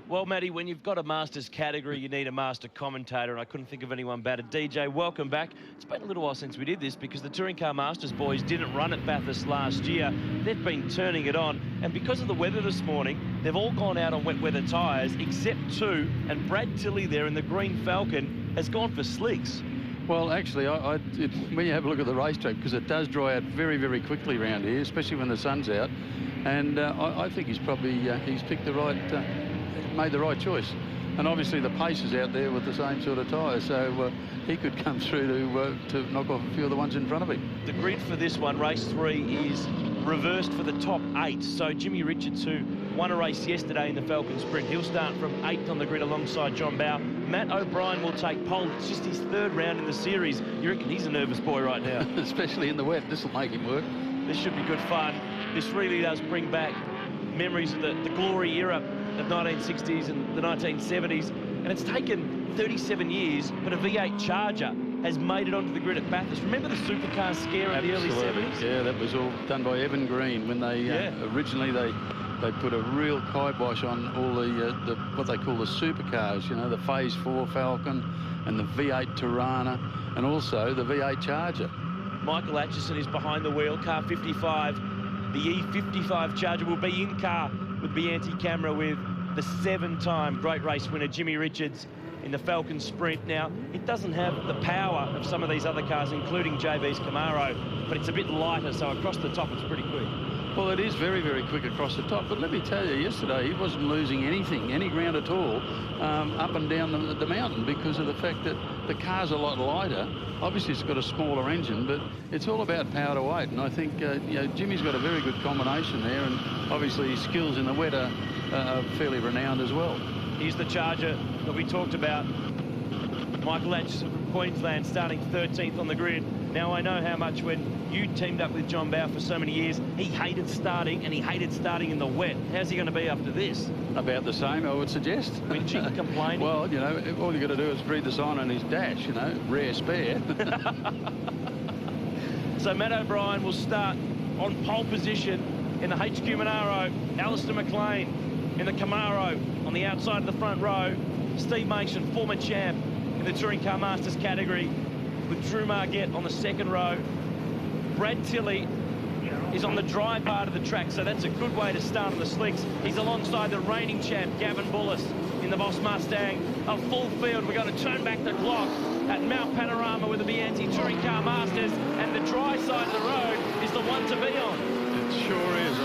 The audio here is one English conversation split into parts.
Well, Matty, when you've got a Masters category, you need a master commentator, and I couldn't think of anyone better. DJ, welcome back. It's been a little while since we did this because the Touring Car Masters boys didn't run at Bathurst last year. They've been turning it on, and because of the weather this morning, they've all gone out on wet weather tyres, except two, and Brad Tilley there in the green Falcon has gone for slicks. Well, actually, when you have a look at the racetrack, because it does dry out very, very quickly around here, especially when the sun's out, and I think he's probably he's picked the right, made the right choice. And obviously the pace is out there with the same sort of tyres, so he could come through to knock off a few of the ones in front of him. The grid for this one, race 3, is reversed for the top 8. So Jimmy Richards, who won a race yesterday in the Falcon Sprint, he'll start from 8th on the grid alongside John Bowe. Matt O'Brien will take pole. It's just his 3rd round in the series. You reckon he's a nervous boy right now? Especially in the wet. This will make him work. This should be good fun. This really does bring back memories of the glory era of 1960s and the 1970s. And it's taken 37 years, but a V8 Charger has made it onto the grid at Bathurst. Remember the supercar scare of the early 70s? Yeah, that was all done by Evan Green when they originally they put a real kibosh on all the what they call the supercars, you know, the Phase 4 Falcon and the V8 Tirana and also the V8 Charger. Michael Atchison is behind the wheel, car 55. The E55 Charger will be in car with the anti-camera with the 7-time great race winner Jimmy Richards in the Falcon Sprint. Now, it doesn't have the power of some of these other cars, including JB's Camaro, but it's a bit lighter, so across the top it's pretty quick. Well, it is very, very quick across the top, but let me tell you, yesterday he wasn't losing anything, any ground at all, up and down the mountain because of the fact that the car's a lot lighter. Obviously, it's got a smaller engine, but it's all about power to weight, and I think you know, Jimmy's got a very good combination there, and obviously his skills in the wet are fairly renowned as well. Here's the Charger that we talked about. Michael Atchison from Queensland starting 13th on the grid. Now, I know how much when you teamed up with John Bowe for so many years, he hated starting, and he hated starting in the wet. How's he going to be after this? About the same, I would suggest. Whinging, complaining? Well, you know, all you got to do is read the sign on his dash, you know, rare spare. So Matt O'Brien will start on pole position in the HQ Monaro. Alistair McLean in the Camaro on the outside of the front row. Steve Mason, former champ in the Touring Car Masters category, with Drew Margette on the 2nd row. Brad Tilley is on the dry part of the track, so that's a good way to start on the slicks. He's alongside the reigning champ, Gavin Bullis, in the Boss Mustang. A full field. We're going to turn back the clock at Mount Panorama with the Bianchi Touring Car Masters, and the dry side of the road is the one to be on. It sure is.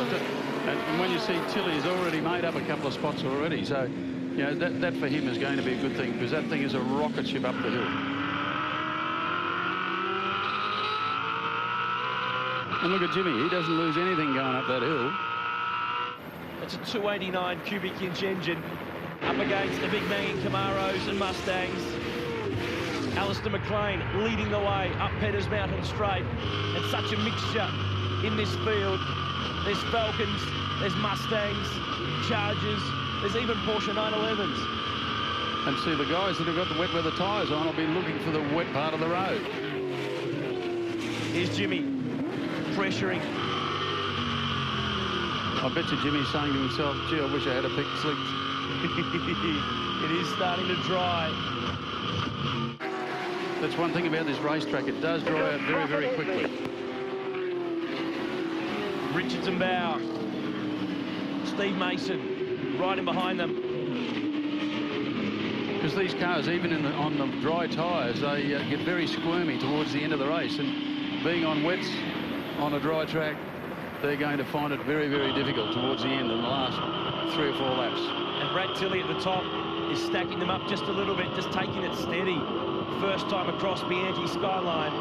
And when you see Tilley, he's already made up a couple of spots already, so you know, that for him is going to be a good thing, because that thing is a rocket ship up the hill. And look at Jimmy, he doesn't lose anything going up that hill. It's a 289 cubic inch engine up against the big banging Camaros and Mustangs. Alistair McLean leading the way up Petters Mountain Straight, and such a mixture in this field. There's Falcons, there's Mustangs, Chargers, there's even Porsche 911s. And see, the guys that have got the wet weather tyres on will be looking for the wet part of the road. Here's Jimmy, pressuring. I bet you Jimmy's saying to himself, gee, I wish I had a pick slick. It is starting to dry. That's one thing about this racetrack, it does dry out very, very quickly. Richards and Bowe. Steve Mason right in behind them. Because these cars, even on the dry tyres, they get very squirmy towards the end of the race, and being on wets on a dry track, they're going to find it very, very difficult towards the end in the last 3 or 4 laps. And Brad Tilley at the top is stacking them up just a little bit, just taking it steady. First time across Bianchi Skyline.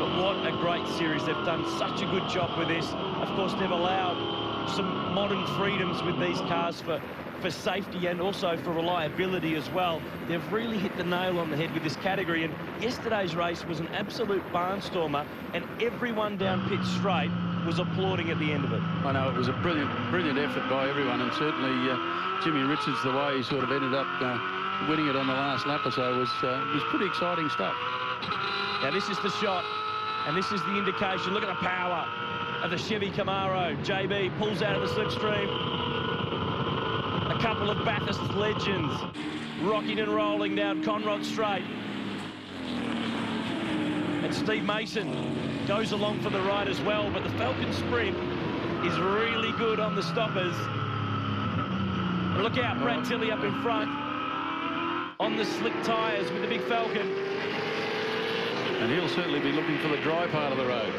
But what a great series. They've done such a good job with this. Of course, they've allowed some modern freedoms with these cars for safety and also for reliability as well. They've really hit the nail on the head with this category, and yesterday's race was an absolute barnstormer, and everyone down pit straight was applauding at the end of it. I know, it was a brilliant effort by everyone, and certainly Jimmy Richards, the way he sort of ended up winning it on the last lap or so was pretty exciting stuff. Now this is the shot, and this is the indication. Look at the power of the Chevy Camaro. JB pulls out of the slipstream. A couple of Bathurst legends rocking and rolling down Conrod Straight. And Steve Mason goes along for the ride as well, but the Falcon Sprint is really good on the stoppers. Look out, Brad Tilley up in front on the slick tyres with the big Falcon. And he'll certainly be looking for the dry part of the road.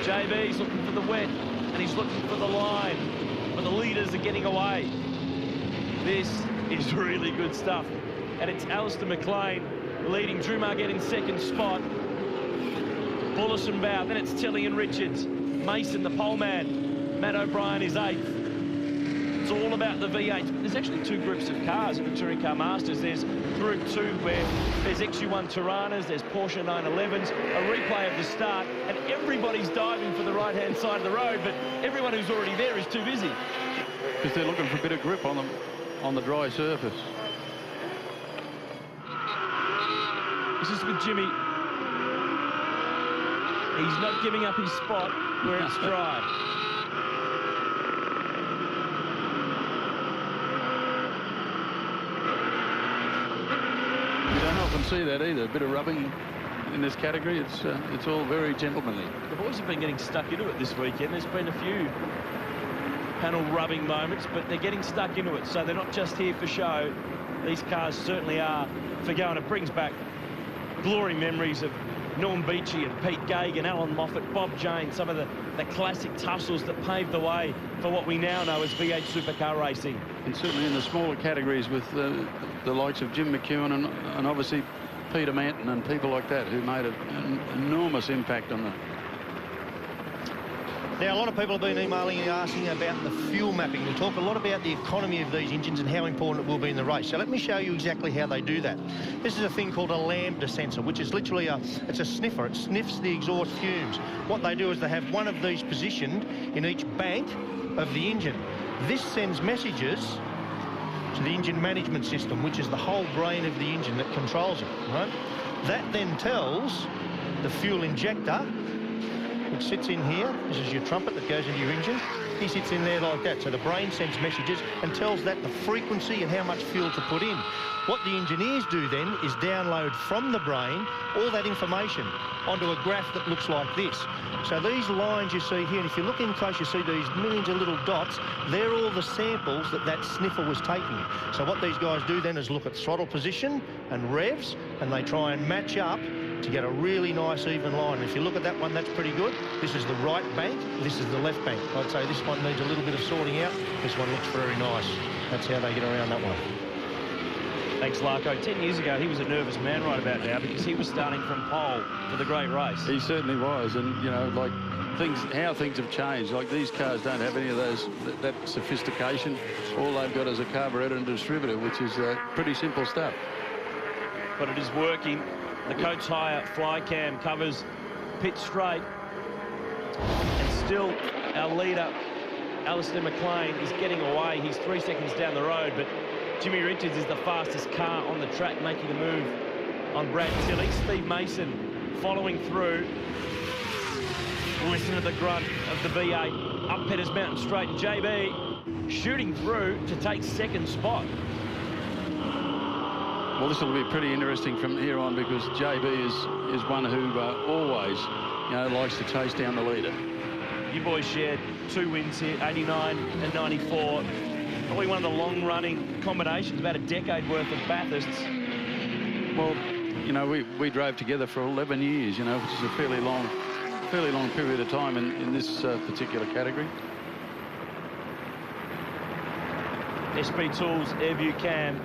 JB's looking for the wet, and he's looking for the line, but the leaders are getting away. This is really good stuff. And it's Alistair McLean leading, Drew Margett in second spot. Bullis and Bow, then it's Tilley and Richards. Mason, the pole man. Matt O'Brien is eighth. It's all about the V8. There's actually two groups of cars in the Touring Car Masters. There's Group 2, where there's XU1 Tiranas, there's Porsche 911s, a replay of the start, and everybody's diving for the right-hand side of the road, but everyone who's already there is too busy. Because they're looking for a bit of grip on them on the dry surface. This is with Jimmy. He's not giving up his spot where it's dry. You don't often see that either. A bit of rubbing in this category. It's all very gentlemanly. The boys have been getting stuck into it this weekend. There's been a few panel rubbing moments, but they're getting stuck into it. So they're not just here for show. These cars certainly are for going. It brings back glory memories of Norm Beachy and Pete Gagan, Alan Moffat, Bob James, some of the classic tussles that paved the way for what we now know as V8 supercar racing. And certainly in the smaller categories with the likes of Jim McEwen and obviously Peter Manton and people like that who made an enormous impact on the... Now, a lot of people have been emailing and asking about the fuel mapping. We'll talk a lot about the economy of these engines and how important it will be in the race. So let me show you exactly how they do that. This is a thing called a lambda sensor, which is literally it's a sniffer. It sniffs the exhaust fumes. What they do is they have one of these positioned in each bank of the engine. This sends messages to the engine management system, which is the whole brain of the engine that controls it, right? That then tells the fuel injector, which sits in here. This is your trumpet that goes into your engine. He sits in there like that. So the brain sends messages and tells that the frequency and how much fuel to put in. What the engineers do then is download from the brain all that information onto a graph that looks like this. So these lines you see here, and if you look in close, you see these millions of little dots. They're all the samples that sniffer was taking. So what these guys do then is look at throttle position and revs, and they try and match up to get a really nice even line. If you look at that one, that's pretty good. This is the right bank, this is the left bank. I'd say this one needs a little bit of sorting out. This one looks very nice. That's how they get around that one. Thanks, Larko. 10 years ago, he was a nervous man right about now because he was starting from pole for the great race. He certainly was, and, you know, like how things have changed. Like, these cars don't have any of that sophistication. All they've got is a carburetor and distributor, which is pretty simple stuff. But it is working. The Coates Hire fly cam covers pit straight. And still, our leader, Alistair McLean, is getting away. He's 3 seconds down the road, but Jimmy Richards is the fastest car on the track, making the move on Brad Tilley. Steve Mason following through. Listen to the grunt of the V8 up Petters Mountain Straight. JB shooting through to take second spot. Well, this will be pretty interesting from here on because JB is one who always, you know, likes to chase down the leader. You boys shared 2 wins here, 89 and 94. Probably one of the long-running combinations, about a decade worth of Bathursts. Well, you know, we drove together for 11 years, you know, which is a fairly long period of time in this particular category. SP Tools Airview Cam.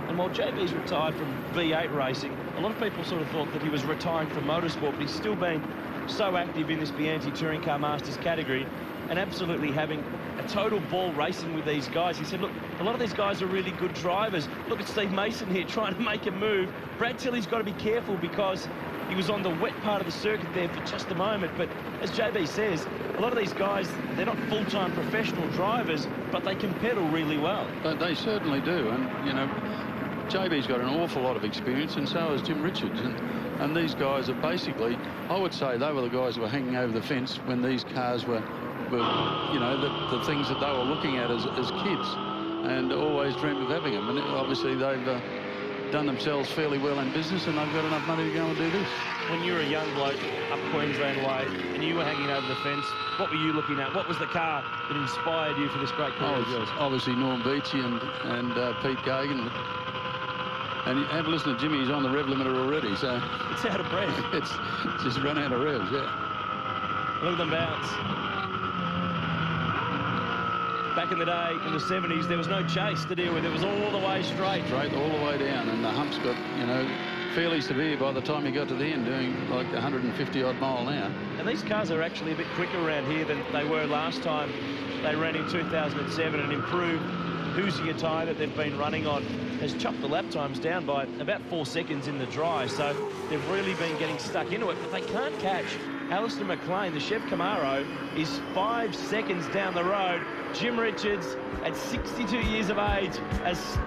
And while JB's retired from V8 racing, a lot of people sort of thought that he was retiring from motorsport, but he's still been so active in this Bianchi Touring Car Masters category and absolutely having a total ball racing with these guys. He said, look, a lot of these guys are really good drivers. Look at Steve Mason here trying to make a move. Brad Tilley's got to be careful because he was on the wet part of the circuit there for just a moment. But as JB says, a lot of these guys, they're not full-time professional drivers, but they can pedal really well. They certainly do. And, you know, JB's got an awful lot of experience, and so has Jim Richards. And these guys are basically, I would say, they were the guys who were hanging over the fence when these cars were were, you know, the things that they were looking at as kids, and always dreamed of having them. And obviously they've done themselves fairly well in business, and they've got enough money to go and do this. When you were a young bloke up Queensland way and you were hanging over the fence, what were you looking at? What was the car that inspired you for this great career of yours? Obviously Norm Beachy and Pete Gagan. And you have listened to Jimmy, he's on the rev limiter already, so... It's out of breath. It's just run out of revs, yeah. Look at them bounce. Back in the day, in the 70s, there was no chase to deal with. It was all the way straight. Straight all the way down, and the humps got, you know, fairly severe by the time you got to the end, doing like 150-odd mile an hour. And these cars are actually a bit quicker around here than they were last time they ran in 2007, and improved Hoosier tyre that they've been running on has chopped the lap times down by about 4 seconds in the dry, so they've really been getting stuck into it, but they can't catch Alistair McLean. The Chev Camaro is 5 seconds down the road. Jim Richards, at 62 years of age,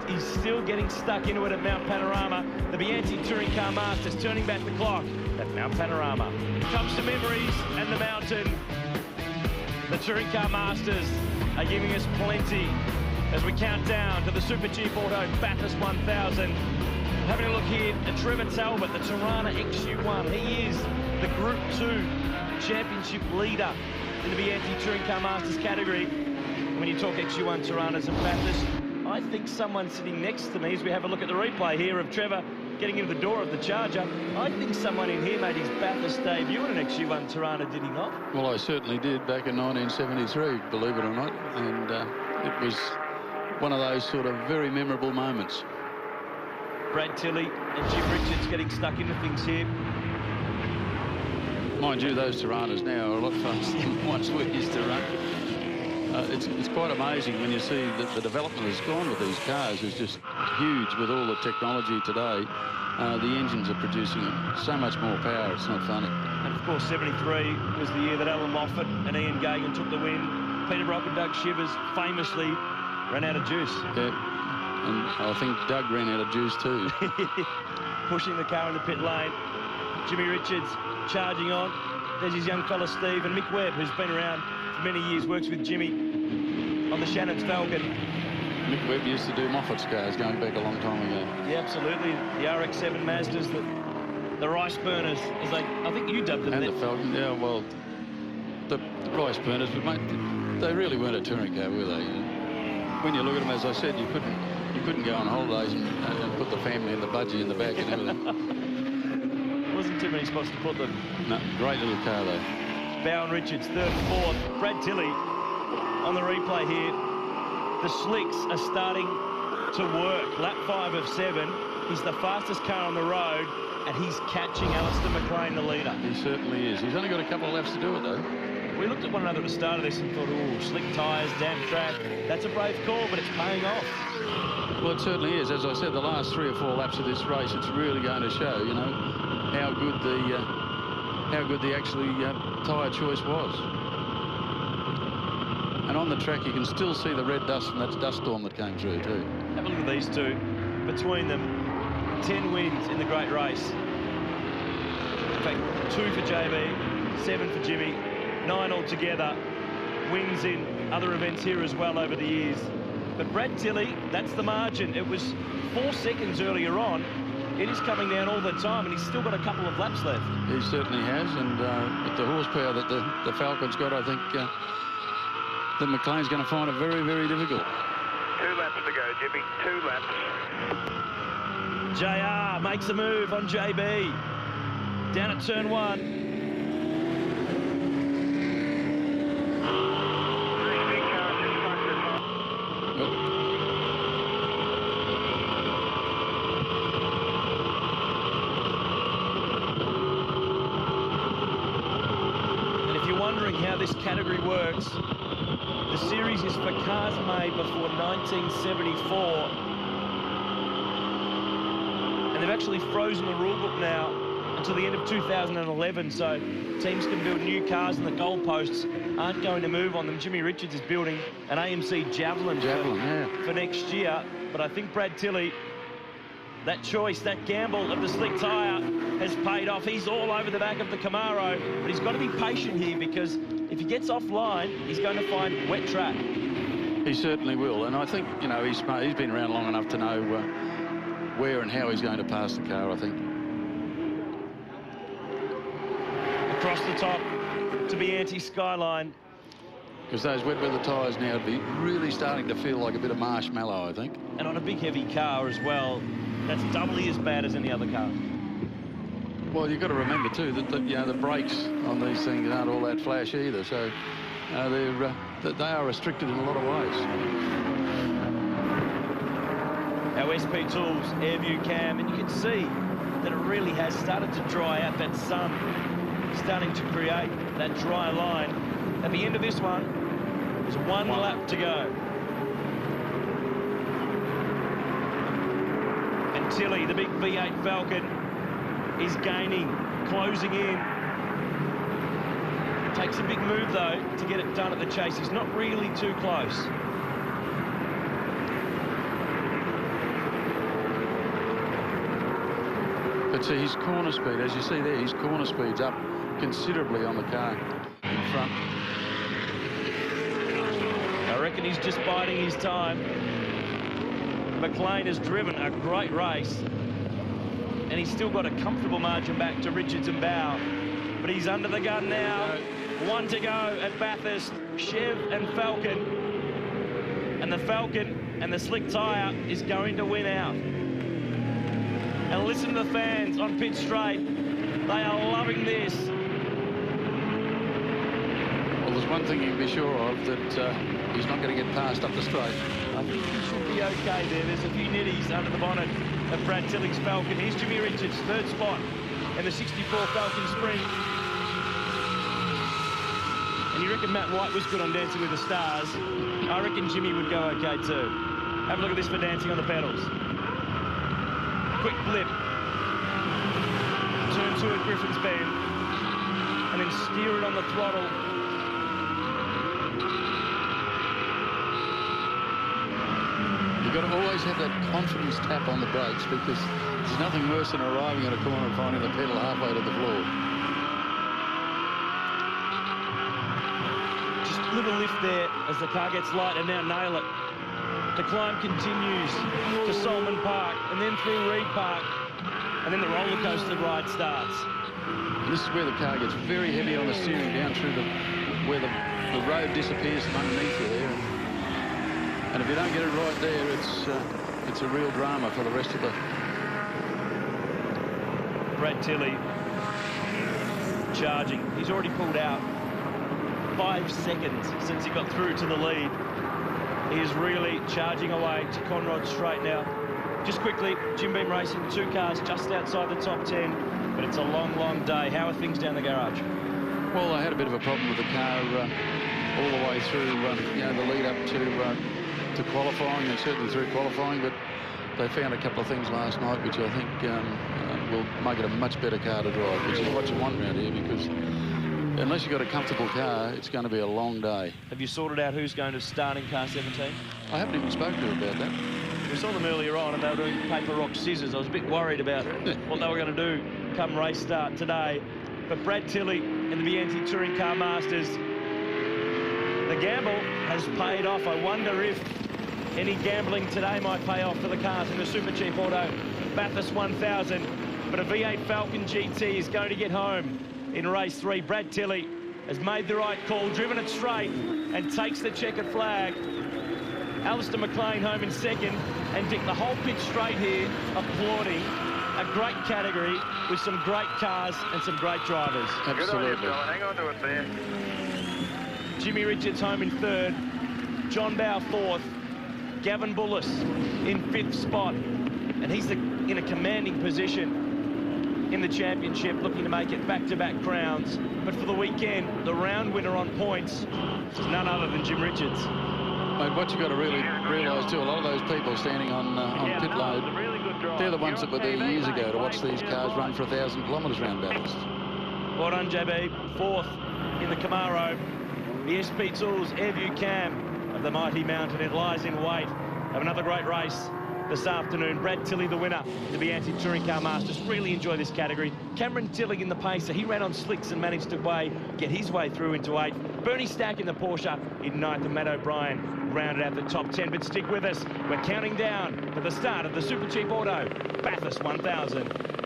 he's still getting stuck into it at Mount Panorama. The Bianchi Touring Car Masters turning back the clock at Mount Panorama. Comes to memories and the mountain. The Touring Car Masters are giving us plenty as we count down to the Super Cheap Auto Bathurst 1000. Having a look here at Trevor Talbot, the Tirana XU1. He is the Group 2 Championship leader in the Bianchi Touring Car Masters category. When you talk XU1 Tiranas and Bathurst, I think someone sitting next to me, as we have a look at the replay here of Trevor getting into the door of the Charger, I think someone in here made his Bathurst debut in an XU1 Tirana, did he not? Well, I certainly did back in 1973, believe it or not, and it was one of those sort of very memorable moments. Brad Tilley and Jim Richards getting stuck into things here. Mind you, those Tiranas now are a lot faster than the ones we used to run. It's quite amazing when you see that the development has gone with these cars is just huge with all the technology today. The engines are producing so much more power, it's not funny. And of course, 73 was the year that Alan Moffat and Ian Gagan took the win. Peter Brock and Doug Shivers famously ran out of juice. Yeah, and I think Doug ran out of juice too. Pushing the car in the pit lane. Jimmy Richards charging on. There's his young fella Steve, and Mick Webb, who's been around for many years, works with Jimmy on the Shannon's Falcon. Mick Webb used to do Moffat's cars going back a long time ago. Yeah, absolutely. The RX-7 Mazdas, the rice burners, as I think you dubbed them. And the Falcon, yeah, well, the rice burners, but mate, they really weren't a touring car, were they? When you look at them, as I said, you couldn't go on holidays and put the family in the budgie in the back and everything. Wasn't too many spots to put them. No, great little car though. Bowen Richards, third and fourth. Brad Tilley on the replay here. The slicks are starting to work. Lap 5 of 7. He's the fastest car on the road, and he's catching Alistair McLean, the leader. He certainly is. He's only got a couple of laps to do it though. We looked at one another at the start of this and thought, oh, slick tyres, damp track. That's a brave call, but it's paying off. Well, it certainly is. As I said, the last 3 or 4 laps of this race, it's really going to show, you know, how good the actually tyre choice was. And on the track, you can still see the red dust from that dust storm that came through too. Have a look at these two. Between them, 10 wins in the great race. In fact, 2 for JB, 7 for Jimmy, 9 altogether. Wins in other events here as well over the years. But Brad Tilley, that's the margin. It was 4 seconds earlier on. It is coming down all the time, and he's still got a couple of laps left. He certainly has, and with the horsepower that the Falcon's got, I think that McLean's going to find it very, very difficult. 2 laps to go, Jimmy. 2 laps. JR makes a move on JB. Down at turn 1. How this category works, the series is for cars made before 1974, and they've actually frozen the rule book now until the end of 2011, so teams can build new cars and the goalposts aren't going to move on them. Jimmy Richards is building an AMC Javelin for next year, but I think Brad Tilley, that choice, that gamble of the slick tyre has paid off. He's all over the back of the Camaro, but he's got to be patient here, because if if he gets offline, he's going to find wet track. He certainly will, and I think, you know, he's been around long enough to know where and how he's going to pass the car, I think. Across the top to be anti-Skyline. Because those wet weather tyres now would be really starting to feel like a bit of marshmallow, I think. And on a big heavy car as well, that's doubly as bad as any other car. Well, you've got to remember too that you know, the brakes on these things aren't all that flash either, so they are restricted in a lot of ways. Our SP Tools air-view cam, and you can see that it really has started to dry out. That sun starting to create that dry line. At the end of this one, there's one lap to go. And Tilly, the big V8 Falcon, is gaining, closing in. Takes a big move, though, to get it done at the chase. He's not really too close. But see, his corner speed, as you see there, his corner speed's up considerably on the car in front. I reckon he's just biding his time. McLean has driven a great race, and he's still got a comfortable margin back to Richards and Bow. But he's under the gun now. One to go at Bathurst, Chev and Falcon. And the Falcon and the slick tyre is going to win out. And listen to the fans on pit straight. They are loving this. Well, there's one thing you can be sure of, that he's not going to get passed up the straight. I think he should be okay there. There's a few nitties under the bonnet of Brad Tilley's Falcon. Here's Jimmy Richards, third spot in the 64 Falcon Sprint. And you reckon Matt White was good on Dancing with the Stars. I reckon Jimmy would go okay too. Have a look at this for Dancing on the pedals. Quick blip. Turn 2 at Griffin's Bend. And then steer it on the throttle. You've got to always have that confidence tap on the brakes, because there's nothing worse than arriving at a corner and finding the pedal halfway to the floor. Just a little lift there as the car gets light, and now nail it. The climb continues to Solomon Park and then through Reed Park, and then the roller coaster ride starts. And this is where the car gets very heavy on the steering, down through where the road disappears from underneath you there. And if you don't get it right there, it's a real drama for the rest of the... Brad Tilley charging. He's already pulled out 5 seconds since he got through to the lead. He is really charging away to Conrod Straight now. Just quickly, Jim Beam Racing, 2 cars just outside the top 10, but it's a long, long day. How are things down the garage? Well, I had a bit of a problem with the car all the way through, you know, the lead up to qualifying, and certainly through qualifying, but they found a couple of things last night which I think will make it a much better car to drive, which is what you want around here, because unless you've got a comfortable car, it's going to be a long day. Have you sorted out who's going to start in car 17? I haven't even spoken to her about that. We saw them earlier on, and they were doing paper, rock, scissors. I was a bit worried about what they were going to do come race start today. But Brad Tilley and the Vienti Touring Car Masters, the gamble has paid off. I wonder if any gambling today might pay off for the cars in the Super Cheap Auto Bathurst 1000. But a V8 Falcon GT is going to get home in race 3. Brad Tilley has made the right call, driven it straight, and takes the checkered flag. Alistair McLean home in second, and Dick, the whole pit straight here applauding a great category with some great cars and some great drivers. Absolutely. Good on you, Bill. Hang on to it there. Jimmy Richards home in third, John Bow fourth, Gavin Bullis in 5th spot, and he's in a commanding position in the championship, looking to make it back-to-back crowns. But for the weekend, the round winner on points is none other than Jim Richards. Mate, what you've got to really realise too, a lot of those people standing on pit load, they're the ones that were there years ago to watch these cars run for 1,000 kilometres around Bathurst. Well done, JB. 4th in the Camaro. The SP Tools Airview Cam of the mighty mountain. It lies in wait of another great race this afternoon. Brad Tilley, the winner to the Anti-Touring Car Masters. Really enjoy this category. Cameron Tillich in the Pacer. He ran on slicks and managed to get his way through into 8th. Bernie Stack in the Porsche in 9th, and Matt O'Brien rounded out the top 10. But stick with us. We're counting down to the start of the Super Cheap Auto Bathurst 1000.